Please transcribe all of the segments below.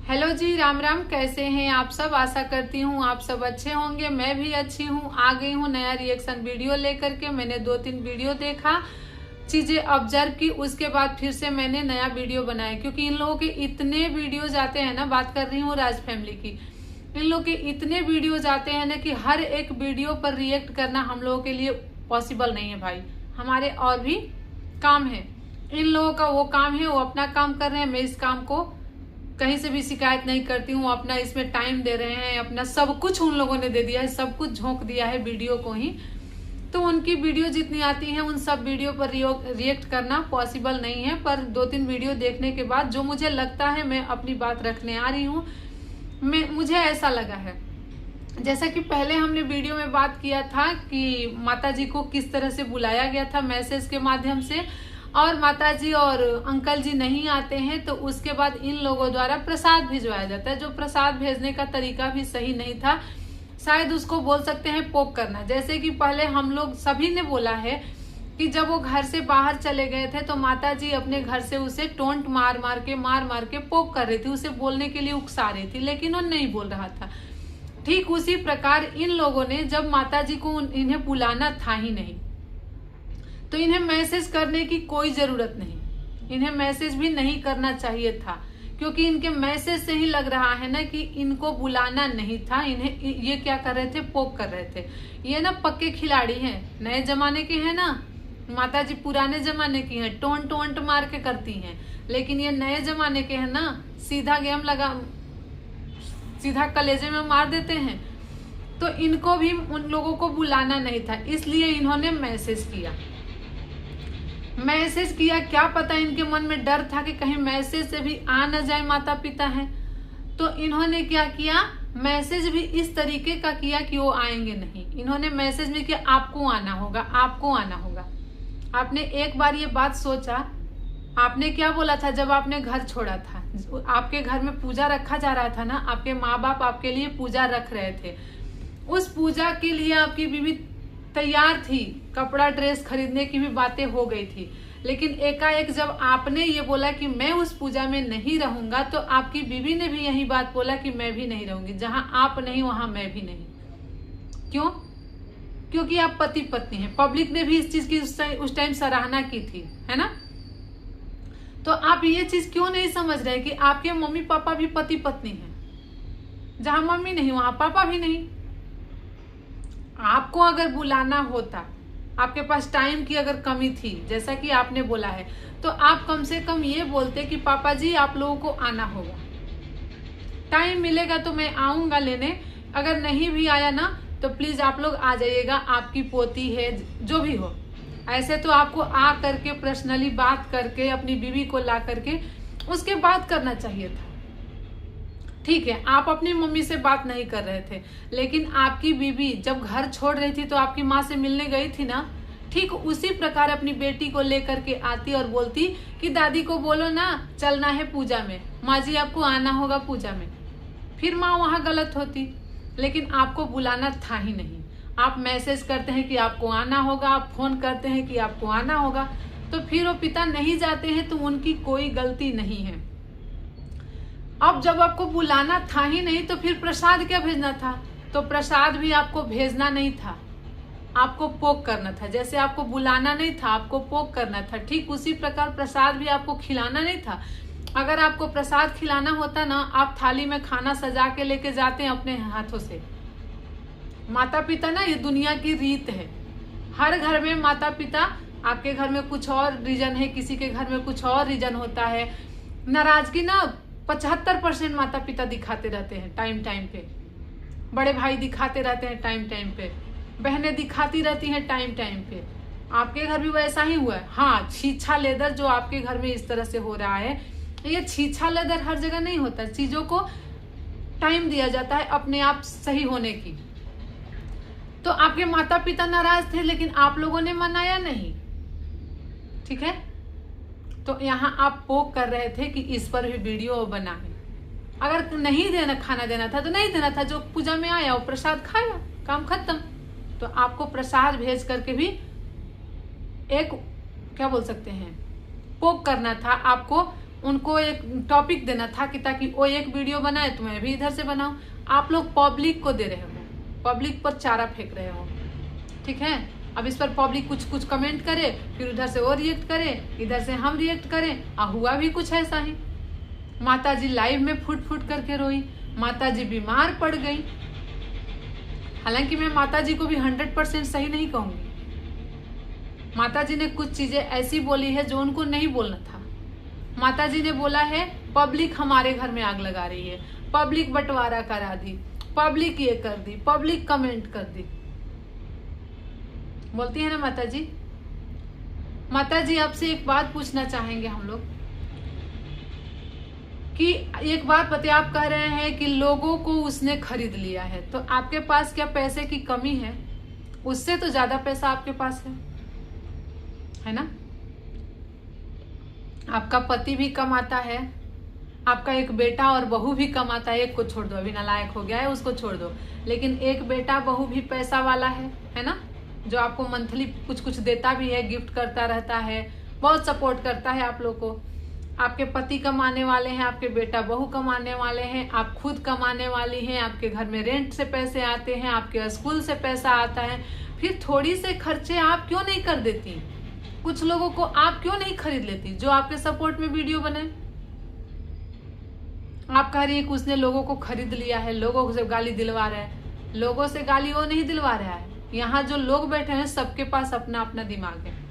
Hello जी, राम राम। कैसे हैं आप सब? आशा करती हूँ आप सब अच्छे होंगे। मैं भी अच्छी हूँ। आ गई हूँ नया रिएक्शन वीडियो लेकर के। मैंने 2-3 वीडियो देखा, चीजें ऑब्जर्व की, उसके बाद फिर से मैंने नया वीडियो बनाया। क्योंकि इन लोगों के इतने वीडियोज आते हैं ना, बात कर रही हूँ राज फैमिली की, इन लोगों के इतने वीडियोज आते हैं ना कि हर एक वीडियो पर रिएक्ट करना हम लोगों के लिए पॉसिबल नहीं है भाई। हमारे और भी काम है। इन लोगों का वो काम है, वो अपना काम कर रहे हैं। मैं इस काम को कहीं से भी शिकायत नहीं करती हूँ। अपना इसमें टाइम दे रहे हैं, अपना सब कुछ उन लोगों ने दे दिया है, सब कुछ झोंक दिया है वीडियो को ही। तो उनकी वीडियो जितनी आती हैं उन सब वीडियो पर रिएक्ट करना पॉसिबल नहीं है। पर 2-3 वीडियो देखने के बाद जो मुझे लगता है, मैं अपनी बात रखने आ रही हूँ। मुझे ऐसा लगा है, जैसा कि पहले हमने वीडियो में बात किया था कि माताजी को किस तरह से बुलाया गया था मैसेज के माध्यम से, और माताजी और अंकल जी नहीं आते हैं तो उसके बाद इन लोगों द्वारा प्रसाद भिजवाया जाता है। जो प्रसाद भेजने का तरीका भी सही नहीं था, शायद उसको बोल सकते हैं पोक करना। जैसे कि पहले हम लोग सभी ने बोला है कि जब वो घर से बाहर चले गए थे तो माताजी अपने घर से उसे टोंट मार मार के पोक कर रही थी, उसे बोलने के लिए उकसा रही थी, लेकिन वो नहीं बोल रहा था। ठीक उसी प्रकार इन लोगों ने, जब माताजी को इन्हें बुलाना था ही नहीं तो इन्हें मैसेज करने की कोई जरूरत नहीं, इन्हें मैसेज भी नहीं करना चाहिए था। क्योंकि इनके मैसेज से ही लग रहा है ना कि इनको बुलाना नहीं था। इन्हें ये क्या कर रहे थे, पोक कर रहे थे। ये ना पक्के खिलाड़ी हैं, नए जमाने के हैं ना। माताजी पुराने जमाने की हैं, टोंट टोंट मार के करती हैं, लेकिन ये नए जमाने के हैं ना, सीधा गेम लगा, सीधा कलेजे में मार देते हैं। तो इनको भी उन लोगों को बुलाना नहीं था, इसलिए इन्होंने मैसेज किया। क्या पता इनके मन में डर था कि कहीं मैसेज से भी आ न जाए माता पिता हैं। तो इन्होंने क्या किया, मैसेज भी इस तरीके का किया कि वो आएंगे नहीं। इन्होंने मैसेज में किया आपको आना होगा, आपको आना होगा। आपने एक बार ये बात सोचा, आपने क्या बोला था जब आपने घर छोड़ा था? आपके घर में पूजा रखा जा रहा था ना, आपके माँ बाप आपके लिए पूजा रख रहे थे। उस पूजा के लिए आपकी बीवी तैयार थी, कपड़ा ड्रेस खरीदने की भी बातें हो गई थी, लेकिन एकाएक जब आपने ये बोला कि मैं उस पूजा में नहीं रहूंगा तो आपकी बीवी ने भी यही बात बोला कि मैं भी नहीं रहूंगी। जहां आप नहीं वहां मैं भी नहीं। क्यों? क्योंकि आप पति पत्नी हैं। पब्लिक ने भी इस चीज की उस टाइम सराहना की थी, है ना। तो आप ये चीज क्यों नहीं समझ रहे कि आपके मम्मी पापा भी पति पत्नी हैं। जहां मम्मी नहीं वहां पापा भी नहीं। आपको अगर बुलाना होता, आपके पास टाइम की अगर कमी थी, जैसा कि आपने बोला है, तो आप कम से कम ये बोलते कि पापा जी आप लोगों को आना होगा, टाइम मिलेगा तो मैं आऊंगा लेने, अगर नहीं भी आया ना तो प्लीज आप लोग आ जाइएगा, आपकी पोती है, जो भी हो। ऐसे तो आपको आ करके पर्सनली बात करके अपनी बीवी को ला करके उसके बात करना चाहिए था। ठीक है, आप अपनी मम्मी से बात नहीं कर रहे थे, लेकिन आपकी बीवी जब घर छोड़ रही थी तो आपकी माँ से मिलने गई थी ना। ठीक उसी प्रकार अपनी बेटी को लेकर के आती और बोलती कि दादी को बोलो ना चलना है पूजा में, माँ जी आपको आना होगा पूजा में। फिर माँ वहां गलत होती, लेकिन आपको बुलाना था ही नहीं। आप मैसेज करते हैं कि आपको आना होगा, आप फोन करते हैं कि आपको आना होगा, तो फिर वो पिता नहीं जाते हैं तो उनकी कोई गलती नहीं है। अब जब आपको बुलाना था ही नहीं तो फिर प्रसाद क्या भेजना था? तो प्रसाद भी आपको भेजना नहीं था, आपको पोक करना था। जैसे आपको बुलाना नहीं था, आपको पोक करना था, ठीक उसी प्रकार प्रसाद भी आपको खिलाना नहीं था। अगर आपको प्रसाद खिलाना होता ना, आप थाली में खाना सजा के लेके जाते हैं अपने हाथों से। माता पिता ना, ये दुनिया की रीत है। हर घर में माता पिता, आपके घर में कुछ और रीजन है, किसी के घर में कुछ और रीजन होता है। नाराजगी ना 75% माता पिता दिखाते रहते हैं टाइम टाइम पे, बड़े भाई दिखाते रहते हैं टाइम टाइम पे, बहनें दिखाती रहती हैं टाइम टाइम पे। आपके घर भी वैसा ही हुआ है। हाँ, छीछा लेदर जो आपके घर में इस तरह से हो रहा है, ये छीछा लेदर हर जगह नहीं होता। चीजों को टाइम दिया जाता है अपने आप सही होने की। तो आपके माता पिता नाराज थे, लेकिन आप लोगों ने मनाया नहीं। ठीक है, तो यहाँ आप पोक कर रहे थे कि इस पर भी वीडियो बना है। अगर नहीं देना, खाना देना था तो नहीं देना था, जो पूजा में आया वो प्रसाद खाया, काम खत्म। तो आपको प्रसाद भेज करके भी एक क्या बोल सकते हैं, पोक करना था, आपको उनको एक टॉपिक देना था कि ताकि वो एक वीडियो बनाए तो मैं भी इधर से बनाऊं। आप लोग पब्लिक को दे रहे हो, पब्लिक पर चारा फेंक रहे हो, ठीक है। अब इस पर पब्लिक कुछ कुछ कमेंट करे, फिर उधर से वो रिएक्ट करे, इधर से हम रिएक्ट करें। हुआ भी कुछ ऐसा ही। माता जी लाइव में फुट फुट करके रोई, माता जी बीमार पड़ गई। हालांकि मैं माता जी को भी 100% सही नहीं कहूंगी। माता जी ने कुछ चीजें ऐसी बोली है जो उनको नहीं बोलना था। माता जी ने बोला है पब्लिक हमारे घर में आग लगा रही है, पब्लिक बंटवारा करा दी, पब्लिक ये कर दी, पब्लिक कमेंट कर दी, बोलती है ना माता जी। माता जी आपसे एक बात पूछना चाहेंगे हम लोग कि एक बात बताइए, आप कह रहे हैं कि लोगों को उसने खरीद लिया है, तो आपके पास क्या पैसे की कमी है? उससे तो ज्यादा पैसा आपके पास है ना। आपका पति भी कमाता है, आपका एक बेटा और बहू भी कमाता है। एक को छोड़ दो, अभी नालायक हो गया है, उसको छोड़ दो, लेकिन एक बेटा बहू भी पैसा वाला है ना, जो आपको मंथली कुछ कुछ देता भी है, गिफ्ट करता रहता है, बहुत सपोर्ट करता है आप लोग को। आपके पति कमाने वाले हैं, आपके बेटा बहू कमाने वाले हैं, आप खुद कमाने वाली हैं, आपके घर में रेंट से पैसे आते हैं, आपके स्कूल से पैसा आता है। फिर थोड़ी से खर्चे आप क्यों नहीं कर देती? कुछ लोगों को आप क्यों नहीं खरीद लेती जो आपके सपोर्ट में वीडियो बनाए? आप कह रही है कि उसने लोगों को खरीद लिया है, लोगों से गाली दिलवा रहा है। लोगों से गाली वो नहीं दिलवा रहा है। यहाँ जो लोग बैठे हैं सबके पास अपना अपना दिमाग है,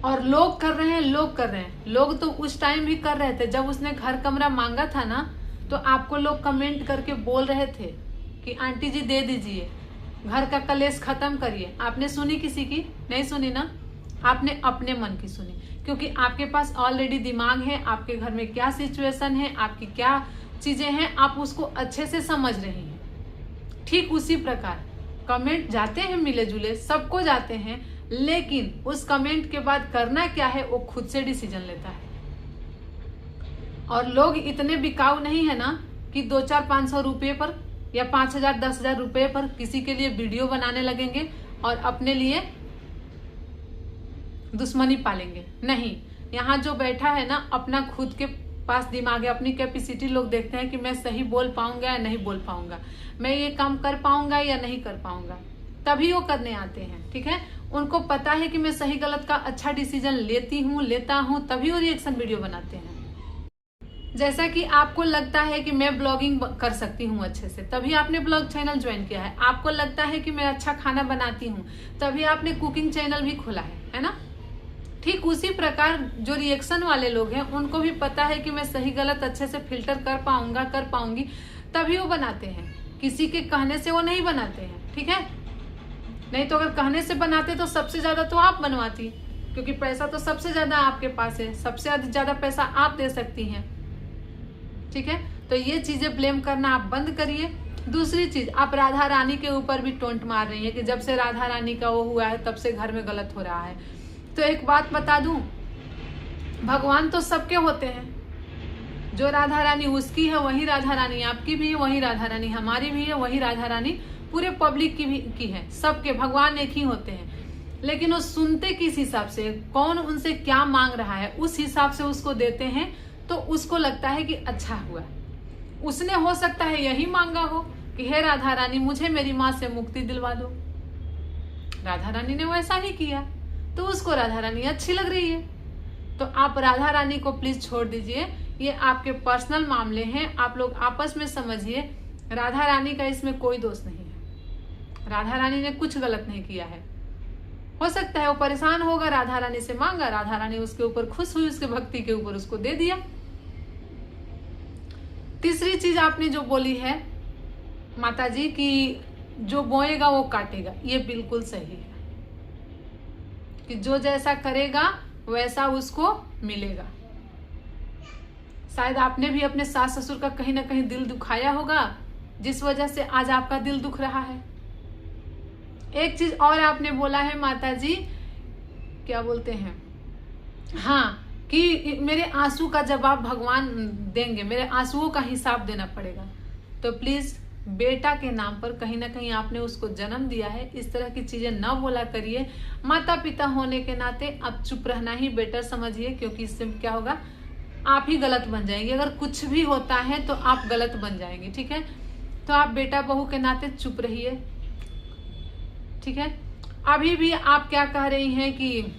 और लोग कर रहे हैं, लोग कर रहे हैं। लोग तो उस टाइम भी कर रहे थे जब उसने घर कमरा मांगा था ना, तो आपको लोग कमेंट करके बोल रहे थे कि आंटी जी दे दीजिए, घर का कलेश खत्म करिए। आपने सुनी किसी की? नहीं सुनी ना। आपने अपने मन की सुनी, क्योंकि आपके पास ऑलरेडी दिमाग है, आपके घर में क्या सिचुएशन है, आपकी क्या चीजें हैं, आप उसको अच्छे से समझ रही हैं। ठीक उसी प्रकार कमेंट जाते हैं, मिले जुले सबको जाते हैं, लेकिन उस कमेंट के बाद करना क्या है वो खुद से डिसीजन लेता है। और लोग इतने बिकाऊ नहीं है ना कि 200-500 रुपये पर या 5,000-10,000 रुपये पर किसी के लिए वीडियो बनाने लगेंगे और अपने लिए दुश्मनी पालेंगे। नहीं, यहाँ जो बैठा है ना, अपना खुद के पास दिमाग है, अपनी कैपेसिटी लोग देखते हैं कि मैं सही बोल पाऊंगा या नहीं बोल पाऊंगा, मैं ये काम कर पाऊंगा या नहीं कर पाऊंगा, तभी वो करने आते हैं। ठीक है, उनको पता है कि मैं सही गलत का अच्छा डिसीजन लेता हूँ, तभी वो रिएक्शन वीडियो बनाते हैं। जैसा कि आपको लगता है कि मैं ब्लॉगिंग कर सकती हूँ अच्छे से, तभी आपने ब्लॉग चैनल ज्वाइन किया है। आपको लगता है कि मैं अच्छा खाना बनाती हूँ, तभी आपने कुकिंग चैनल भी खोला है ना। ठीक उसी प्रकार जो रिएक्शन वाले लोग हैं उनको भी पता है कि मैं सही गलत अच्छे से फिल्टर कर पाऊंगी, तभी वो बनाते हैं। किसी के कहने से वो नहीं बनाते हैं, ठीक है। नहीं तो अगर कहने से बनाते तो सबसे ज्यादा तो आप बनवाती, क्योंकि पैसा तो सबसे ज्यादा आपके पास है, सबसे ज्यादा पैसा आप दे सकती हैं। ठीक है, तो ये चीजें ब्लेम करना आप बंद करिए। दूसरी चीज, आप राधा रानी के ऊपर भी टोंट मार रही है कि जब से राधा रानी का वो हुआ है तब से घर में गलत हो रहा है। तो एक बात बता दूं, भगवान तो सबके होते हैं। जो राधा रानी उसकी है वही राधा रानी आपकी भी है, वही राधा रानी हमारी भी है, वही राधा रानी पूरे पब्लिक की है। सबके भगवान एक ही होते हैं, लेकिन वो सुनते किस हिसाब से, कौन उनसे क्या मांग रहा है, उस हिसाब से उसको देते हैं, तो उसको लगता है कि अच्छा हुआ। उसने हो सकता है यही मांगा हो कि हे राधा रानी मुझे मेरी माँ से मुक्ति दिलवा दो। राधा रानी ने वैसा ही किया, तो उसको राधा रानी अच्छी लग रही है। तो आप राधा रानी को प्लीज छोड़ दीजिए, ये आपके पर्सनल मामले हैं, आप लोग आपस में समझिए। राधा रानी का इसमें कोई दोष नहीं है, राधा रानी ने कुछ गलत नहीं किया है। हो सकता है वो परेशान होगा, राधा रानी से मांगा, राधा रानी उसके ऊपर खुश हुई, उसके भक्ति के ऊपर उसको दे दिया। तीसरी चीज आपने जो बोली है माता जी कि जो बोएगा वो काटेगा, ये बिल्कुल सही है कि जो जैसा करेगा वैसा उसको मिलेगा। शायद आपने भी अपने सास ससुर का कहीं ना कहीं दिल दुखाया होगा, जिस वजह से आज आपका दिल दुख रहा है। एक चीज और आपने बोला है माता जी, क्या बोलते हैं, हाँ, कि मेरे आंसू का जवाब भगवान देंगे, मेरे आंसुओं का हिसाब देना पड़ेगा। तो प्लीज बेटा के नाम पर कहीं ना कहीं आपने उसको जन्म दिया है। इस तरह की चीजें न बोला करिए। माता पिता होने के नाते अब चुप रहना ही बेटर समझिए, क्योंकि इससे क्या होगा, आप ही गलत बन जाएंगे। अगर कुछ भी होता है तो आप गलत बन जाएंगे, ठीक है। तो आप बेटा बहू के नाते चुप रहिए, ठीक है। अभी भी आप क्या कह रही हैं कि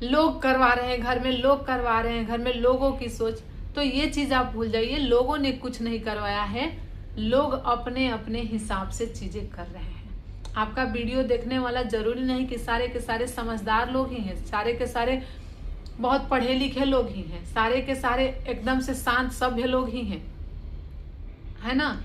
लोग करवा रहे हैं घर में, लोग करवा रहे हैं घर में, लोगों की सोच, तो ये चीज आप भूल जाइए। लोगों ने कुछ नहीं करवाया है, लोग अपने अपने हिसाब से चीजें कर रहे हैं। आपका वीडियो देखने वाला जरूरी नहीं कि सारे के सारे समझदार लोग ही हैं, सारे के सारे बहुत पढ़े लिखे लोग ही हैं, सारे के सारे एकदम से शांत सभ्य लोग ही हैं, है ना।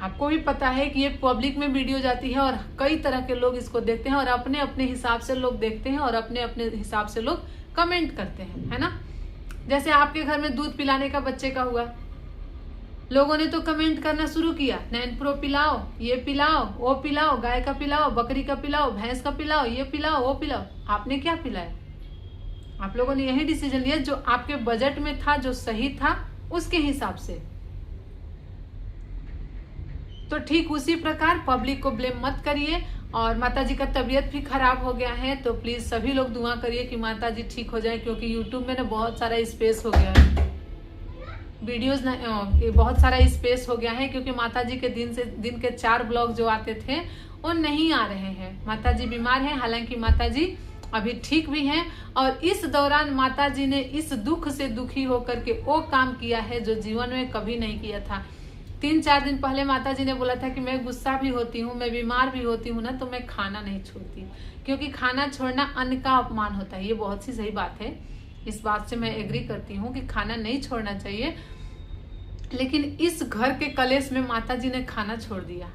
आपको भी पता है कि ये पब्लिक में वीडियो जाती है और कई तरह के लोग इसको देखते हैं और अपने अपने हिसाब से लोग देखते हैं और अपने अपने हिसाब से लोग कमेंट करते हैं, है ना। जैसे आपके घर में दूध पिलाने का बच्चे का हुआ, लोगों ने तो कमेंट करना शुरू किया, 9 प्रो पिलाओ, ये पिलाओ, वो पिलाओ, गाय का पिलाओ, बकरी का पिलाओ, भैंस का पिलाओ, ये पिलाओ, वो पिलाओ। आपने क्या पिलाया? आप लोगों ने यही डिसीजन लिया जो आपके बजट में था, जो सही था उसके हिसाब से। तो ठीक उसी प्रकार पब्लिक को ब्लेम मत करिए। और माताजी का तबीयत भी खराब हो गया है, तो प्लीज सभी लोग दुआ करिए कि माताजी ठीक हो जाए, क्योंकि यूट्यूब में ना बहुत सारा स्पेस हो गया है, वीडियोस बहुत सारा स्पेस हो गया है, क्योंकि माताजी के दिन के 4 ब्लॉग जो आते थे वो नहीं आ रहे हैं। माताजी बीमार है, हालांकि माताजी अभी ठीक भी हैं, और इस दौरान माताजी ने इस दुख से दुखी होकर के वो काम किया है जो जीवन में कभी नहीं किया था। 3-4 दिन पहले माताजी ने बोला था कि मैं गुस्सा भी होती हूँ, मैं बीमार भी होती हूँ ना, तो मैं खाना नहीं छोड़ती, क्योंकि खाना छोड़ना अन्न का अपमान होता है। ये बहुत सी सही बात है, इस बात से मैं एग्री करती हूँ कि खाना नहीं छोड़ना चाहिए। लेकिन इस घर के कलेश में माताजी ने खाना छोड़ दिया,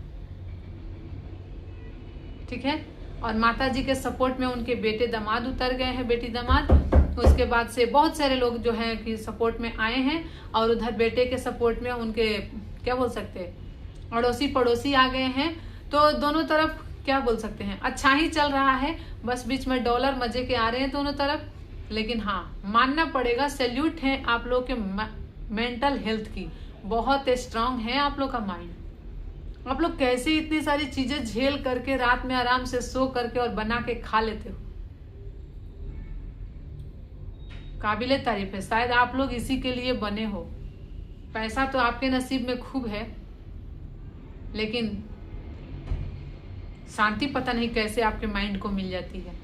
ठीक है। और माताजी के सपोर्ट में उनके बेटे दामाद उतर गए हैं, बेटी दामाद। उसके बाद से बहुत सारे लोग जो हैं कि सपोर्ट में आए हैं, और उधर बेटे के सपोर्ट में उनके क्या बोल सकते हैं, अड़ोसी पड़ोसी आ गए हैं। तो दोनों तरफ क्या बोल सकते हैं, अच्छा ही चल रहा है, बस बीच में डॉलर मजे के आ रहे हैं दोनों तरफ। लेकिन हाँ, मानना पड़ेगा, सैल्यूट है आप लोग के मेंटल हेल्थ की, बहुत स्ट्रांग है आप लोग का माइंड। आप लोग कैसे इतनी सारी चीजें झेल करके रात में आराम से सो करके और बना के खा लेते हो, काबिले तारीफ है। शायद आप लोग इसी के लिए बने हो। पैसा तो आपके नसीब में खूब है, लेकिन शांति पता नहीं कैसे आपके माइंड को मिल जाती है।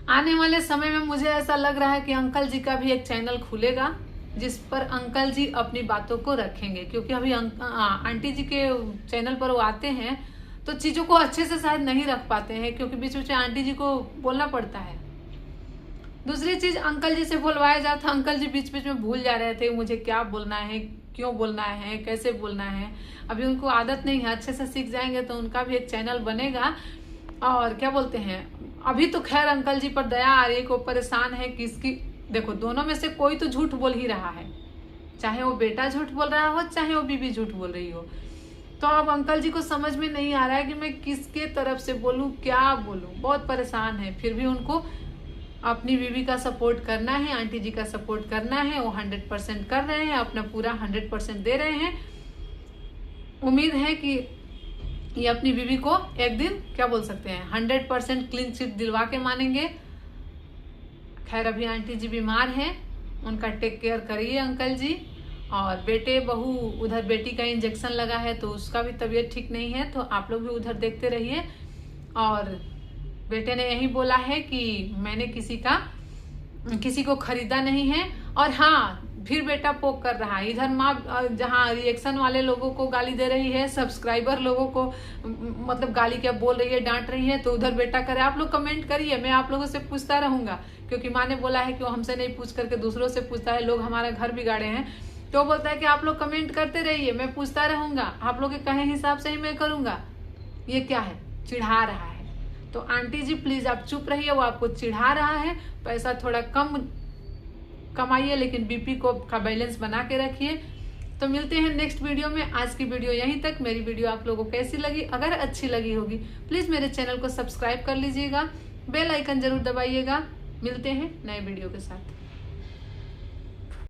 आने वाले समय में मुझे ऐसा लग रहा है कि अंकल जी का भी एक चैनल खुलेगा, जिस पर अंकल जी अपनी बातों को रखेंगे, क्योंकि अभी आंटी जी के चैनल पर वो आते हैं तो चीजों को अच्छे से शायद नहीं रख पाते हैं, क्योंकि बीच बीच में आंटी जी को बोलना पड़ता है। दूसरी चीज, अंकल जी से बोलवाया जाता, अंकल जी बीच बीच में भूल जा रहे थे मुझे क्या बोलना है, क्यों बोलना है, कैसे बोलना है। अभी उनको आदत नहीं है, अच्छे से सीख जाएंगे तो उनका भी एक चैनल बनेगा। और क्या बोलते हैं, अभी तो खैर अंकल जी पर दया आ रही है, को परेशान है किसकी। देखो, दोनों में से कोई तो झूठ बोल ही रहा है, चाहे वो बेटा झूठ बोल रहा हो, चाहे वो बीबी झूठ बोल रही हो। तो अब अंकल जी को समझ में नहीं आ रहा है कि मैं किसके तरफ से बोलूं, क्या बोलूं, बहुत परेशान है। फिर भी उनको अपनी बीवी का सपोर्ट करना है, आंटी जी का सपोर्ट करना है, वो 100% कर रहे हैं, अपना पूरा 100% दे रहे हैं। उम्मीद है कि ये अपनी बीवी को एक दिन क्या बोल सकते हैं 100% क्लीन चिट दिलवा के मानेंगे। खैर अभी आंटी जी बीमार हैं, उनका टेक केयर करिए अंकल जी। और बेटे बहू, उधर बेटी का इंजेक्शन लगा है तो उसका भी तबीयत ठीक नहीं है, तो आप लोग भी उधर देखते रहिए। और बेटे ने यही बोला है कि मैंने किसी को खरीदा नहीं है। और हाँ, फिर बेटा पोक कर रहा है, इधर माँ जहाँ रिएक्शन वाले लोगों को गाली दे रही है, सब्सक्राइबर लोगों को मतलब गाली क्या बोल रही है, डांट रही है, तो उधर बेटा करे। आप लोग कमेंट करिए, मैं आप लोगों से पूछता रहूंगा, क्योंकि माँ ने बोला है कि वो हमसे नहीं पूछ करके दूसरों से पूछता है, लोग हमारा घर बिगाड़े हैं। तो बोलता है कि आप लोग कमेंट करते रहिए, मैं पूछता रहूंगा, आप लोग के कहे हिसाब से ही मैं करूंगा। ये क्या है, चिढ़ा रहा है। तो आंटी जी प्लीज आप चुप रहिए, वो आपको चिढ़ा रहा है। पैसा थोड़ा कम कमाइए, लेकिन बीपी का बैलेंस बना के रखिए। तो मिलते हैं नेक्स्ट वीडियो में। आज की वीडियो यहीं तक। मेरी वीडियो आप लोगों को कैसी लगी, अगर अच्छी लगी होगी प्लीज मेरे चैनल को सब्सक्राइब कर लीजिएगा, बेल आइकन जरूर दबाइएगा। मिलते हैं नए वीडियो के साथ।